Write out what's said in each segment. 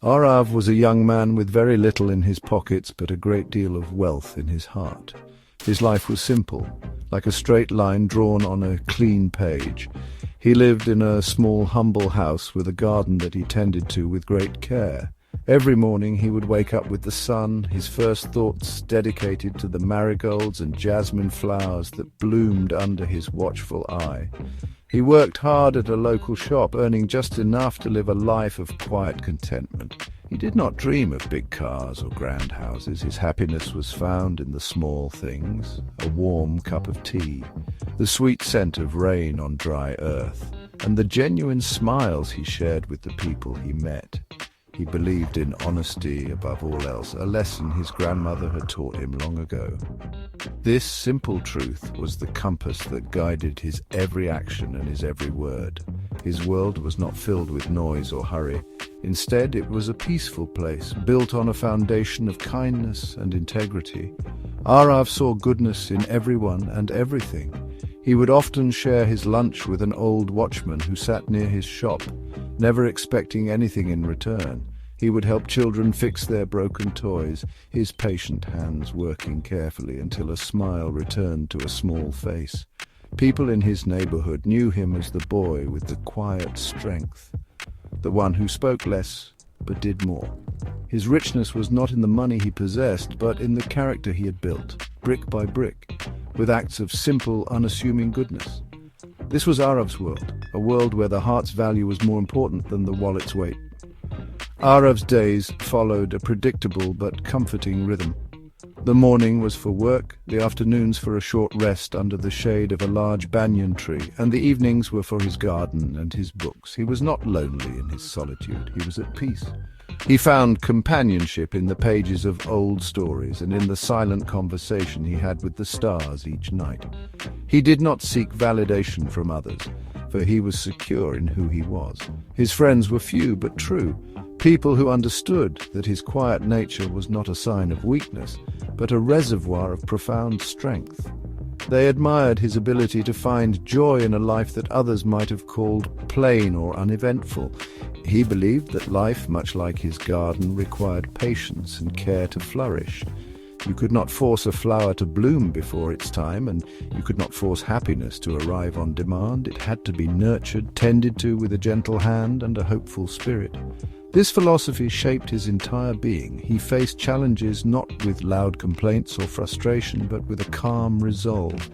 Aarav was a young man with very little in his pockets but a great deal of wealth in his heart. His life was simple, like a straight line drawn on a clean page. He lived in a small, humble house with a garden that he tended to with great care. Every morning he would wake up with the sun, his first thoughts dedicated to the marigolds and jasmine flowers that bloomed under his watchful eye. He worked hard at a local shop, earning just enough to live a life of quiet contentment. He did not dream of big cars or grand houses. His happiness was found in the small things: a warm cup of tea, the sweet scent of rain on dry earth, and the genuine smiles he shared with the people he met. He believed in honesty above all else, a lesson his grandmother had taught him long ago. This simple truth was the compass that guided his every action and his every word. His world was not filled with noise or hurry. Instead, it was a peaceful place, built on a foundation of kindness and integrity. Aarav saw goodness in everyone and everything. He would often share his lunch with an old watchman who sat near his shop, never expecting anything in return. He would help children fix their broken toys, his patient hands working carefully until a smile returned to a small face. People in his neighborhood knew him as the boy with the quiet strength, the one who spoke less but did more. His richness was not in the money he possessed, but in the character he had built, brick by brick, with acts of simple, unassuming goodness. This was Aarav's world, a world where the heart's value was more important than the wallet's weight. Aarav's days followed a predictable but comforting rhythm. The morning was for work, the afternoons for a short rest under the shade of a large banyan tree, and the evenings were for his garden and his books. He was not lonely in his solitude, he was at peace. He found companionship in the pages of old stories and in the silent conversation he had with the stars each night. He did not seek validation from others, for he was secure in who he was. His friends were few but true, people who understood that his quiet nature was not a sign of weakness, but a reservoir of profound strength. They admired his ability to find joy in a life that others might have called plain or uneventful. He believed that life, much like his garden, required patience and care to flourish. You could not force a flower to bloom before its time, and you could not force happiness to arrive on demand. It had to be nurtured, tended to with a gentle hand and a hopeful spirit. This philosophy shaped his entire being. He faced challenges not with loud complaints or frustration, but with a calm resolve,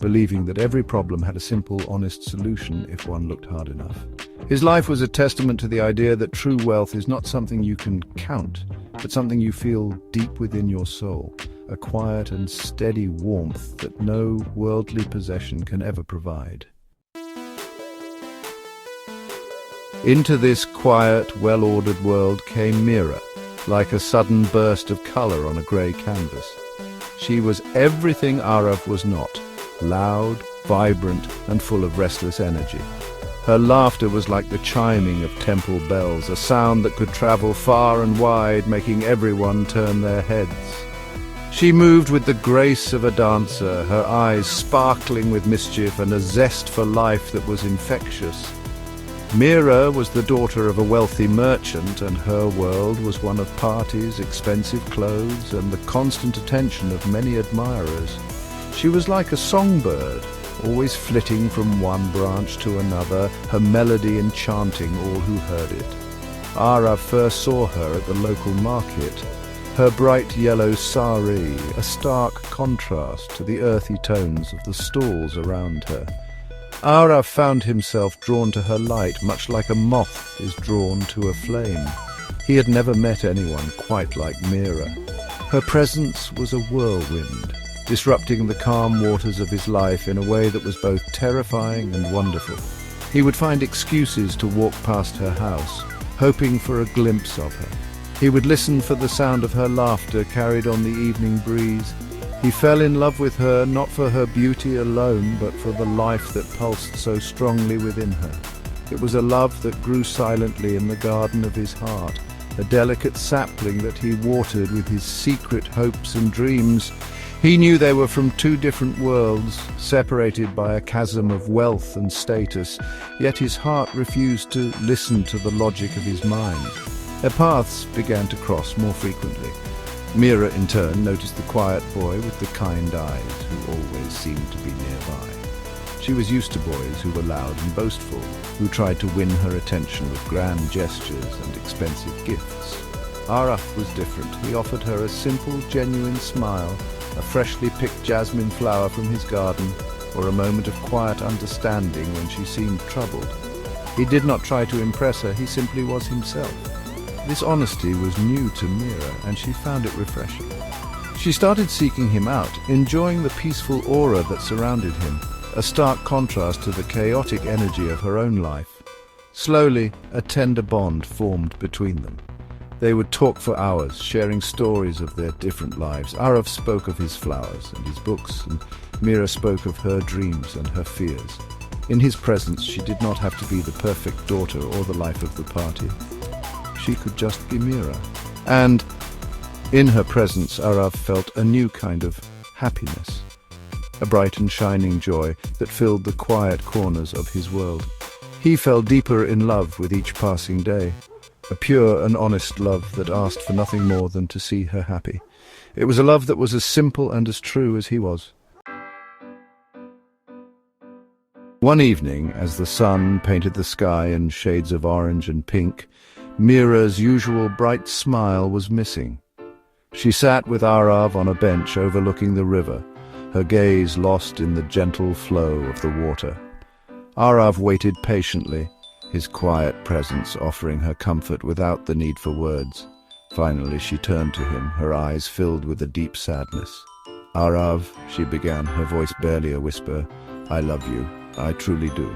believing that every problem had a simple, honest solution if one looked hard enough. His life was a testament to the idea that true wealth is not something you can count, but something you feel deep within your soul, a quiet and steady warmth that no worldly possession can ever provide. Into this quiet, well-ordered world came Meera, like a sudden burst of color on a grey canvas. She was everything Aarav was not: loud, vibrant, and full of restless energy. Her laughter was like the chiming of temple bells, a sound that could travel far and wide, making everyone turn their heads. She moved with the grace of a dancer, her eyes sparkling with mischief and a zest for life that was infectious. Meera was the daughter of a wealthy merchant, and her world was one of parties, expensive clothes, and the constant attention of many admirers. She was like a songbird, always flitting from one branch to another, her melody enchanting all who heard it. Aarav first saw her at the local market, her bright yellow sari, a stark contrast to the earthy tones of the stalls around her. Aarav found himself drawn to her light, much like a moth is drawn to a flame. He had never met anyone quite like Meera. Her presence was a whirlwind, disrupting the calm waters of his life in a way that was both terrifying and wonderful. He would find excuses to walk past her house, hoping for a glimpse of her. He would listen for the sound of her laughter carried on the evening breeze. He fell in love with her not for her beauty alone, but for the life that pulsed so strongly within her. It was a love that grew silently in the garden of his heart, a delicate sapling that he watered with his secret hopes and dreams. He knew they were from two different worlds, separated by a chasm of wealth and status, yet his heart refused to listen to the logic of his mind. Their paths began to cross more frequently. Meera, in turn, noticed the quiet boy with the kind eyes who always seemed to be nearby. She was used to boys who were loud and boastful, who tried to win her attention with grand gestures and expensive gifts. Aarav was different. He offered her a simple, genuine smile, a freshly picked jasmine flower from his garden, or a moment of quiet understanding when she seemed troubled. He did not try to impress her, he simply was himself. This honesty was new to Meera, and she found it refreshing. She started seeking him out, enjoying the peaceful aura that surrounded him, a stark contrast to the chaotic energy of her own life. Slowly, a tender bond formed between them. They would talk for hours, sharing stories of their different lives. Aarav spoke of his flowers and his books, and Meera spoke of her dreams and her fears. In his presence, she did not have to be the perfect daughter or the life of the party. She could just be Meera. And in her presence, Aarav felt a new kind of happiness, a bright and shining joy that filled the quiet corners of his world. He fell deeper in love with each passing day, a pure and honest love that asked for nothing more than to see her happy. It was a love that was as simple and as true as he was. One evening, as the sun painted the sky in shades of orange and pink, Meera's usual bright smile was missing. She sat with Aarav on a bench overlooking the river, her gaze lost in the gentle flow of the water. Aarav waited patiently, his quiet presence offering her comfort without the need for words. Finally she turned to him, her eyes filled with a deep sadness. "Aarav," she began, her voice barely a whisper, "I love you. I truly do.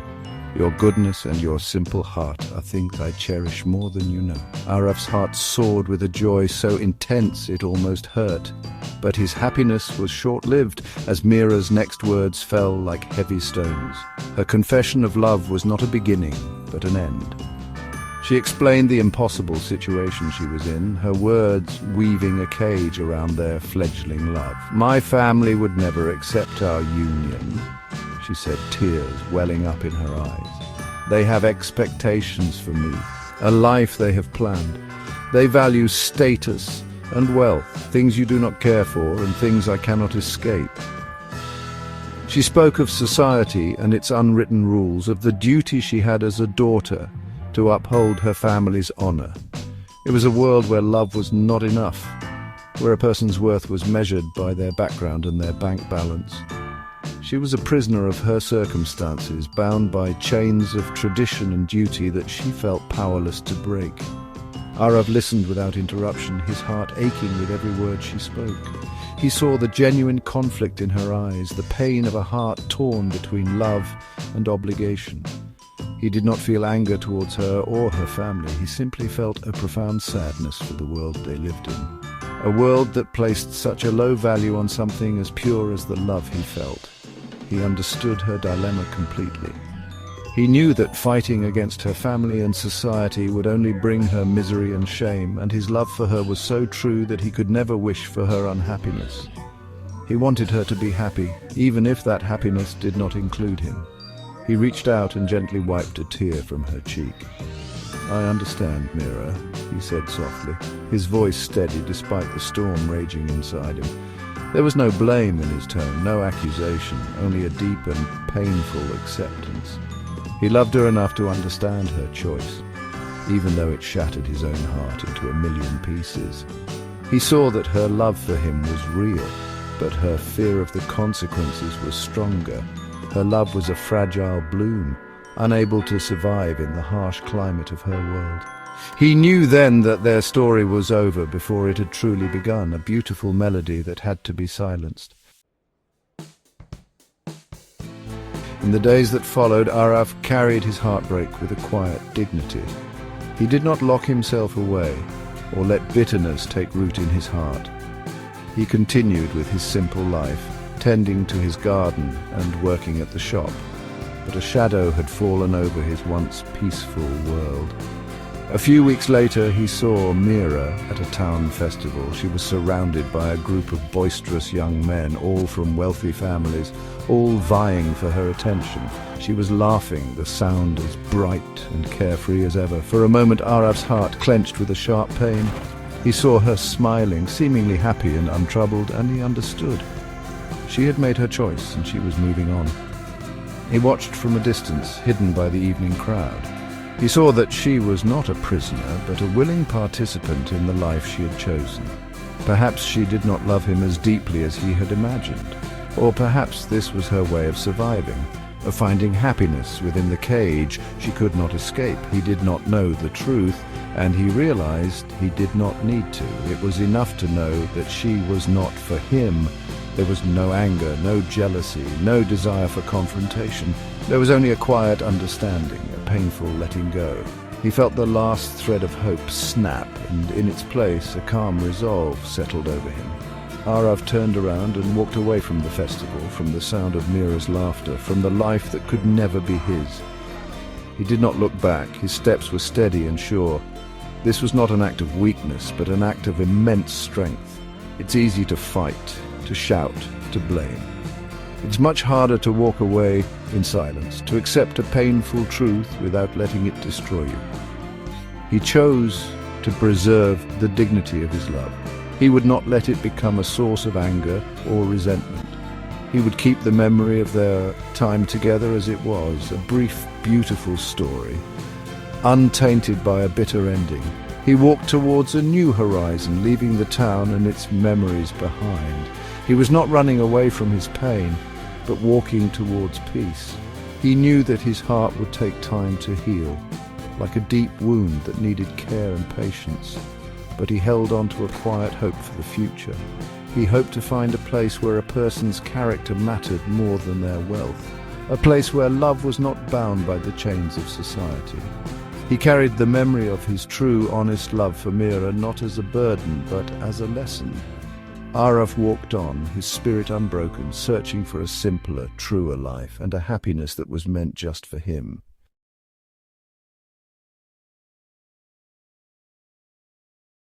Your goodness and your simple heart are things I cherish more than you know." Aarav's heart soared with a joy so intense it almost hurt. But his happiness was short-lived, as Meera's next words fell like heavy stones. Her confession of love was not a beginning, but an end. She explained the impossible situation she was in, her words weaving a cage around their fledgling love. "My family would never accept our union," she said, tears welling up in her eyes. "They have expectations for me, a life they have planned. They value status and wealth, things you do not care for and things I cannot escape." She spoke of society and its unwritten rules, of the duty she had as a daughter to uphold her family's honor. It was a world where love was not enough, where a person's worth was measured by their background and their bank balance. She was a prisoner of her circumstances, bound by chains of tradition and duty that she felt powerless to break. Aarav listened without interruption, his heart aching with every word she spoke. He saw the genuine conflict in her eyes, the pain of a heart torn between love and obligation. He did not feel anger towards her or her family. He simply felt a profound sadness for the world they lived in, a world that placed such a low value on something as pure as the love he felt. He understood her dilemma completely. He knew that fighting against her family and society would only bring her misery and shame, and his love for her was so true that he could never wish for her unhappiness. He wanted her to be happy, even if that happiness did not include him. He reached out and gently wiped a tear from her cheek. "I understand, Meera," he said softly, his voice steady despite the storm raging inside him. There was no blame in his tone, no accusation, only a deep and painful acceptance. He loved her enough to understand her choice, even though it shattered his own heart into a million pieces. He saw that her love for him was real, but her fear of the consequences was stronger. Her love was a fragile bloom, unable to survive in the harsh climate of her world. He knew then that their story was over before it had truly begun, a beautiful melody that had to be silenced. In the days that followed, Aarav carried his heartbreak with a quiet dignity. He did not lock himself away or let bitterness take root in his heart. He continued with his simple life, tending to his garden and working at the shop. But a shadow had fallen over his once peaceful world. A few weeks later, he saw Meera at a town festival. She was surrounded by a group of boisterous young men, all from wealthy families, all vying for her attention. She was laughing, the sound as bright and carefree as ever. For a moment, Aarav's heart clenched with a sharp pain. He saw her smiling, seemingly happy and untroubled, and he understood. She had made her choice, and she was moving on. He watched from a distance, hidden by the evening crowd. He saw that she was not a prisoner, but a willing participant in the life she had chosen. Perhaps she did not love him as deeply as he had imagined, or perhaps this was her way of surviving, of finding happiness within the cage she could not escape. He did not know the truth, and he realized he did not need to. It was enough to know that she was not for him. There was no anger, no jealousy, no desire for confrontation. There was only a quiet understanding, a painful letting go. He felt the last thread of hope snap, and in its place a calm resolve settled over him. Aarav turned around and walked away from the festival, from the sound of Meera's laughter, from the life that could never be his. He did not look back. His steps were steady and sure. This was not an act of weakness, but an act of immense strength. It's easy to fight, to shout, to blame. It's much harder to walk away in silence, to accept a painful truth without letting it destroy you. He chose to preserve the dignity of his love. He would not let it become a source of anger or resentment. He would keep the memory of their time together as it was, a brief, beautiful story, untainted by a bitter ending. He walked towards a new horizon, leaving the town and its memories behind. He was not running away from his pain, but walking towards peace. He knew that his heart would take time to heal, like a deep wound that needed care and patience. But he held on to a quiet hope for the future. He hoped to find a place where a person's character mattered more than their wealth, a place where love was not bound by the chains of society. He carried the memory of his true, honest love for Meera not as a burden, but as a lesson. Aarav walked on, his spirit unbroken, searching for a simpler, truer life and a happiness that was meant just for him.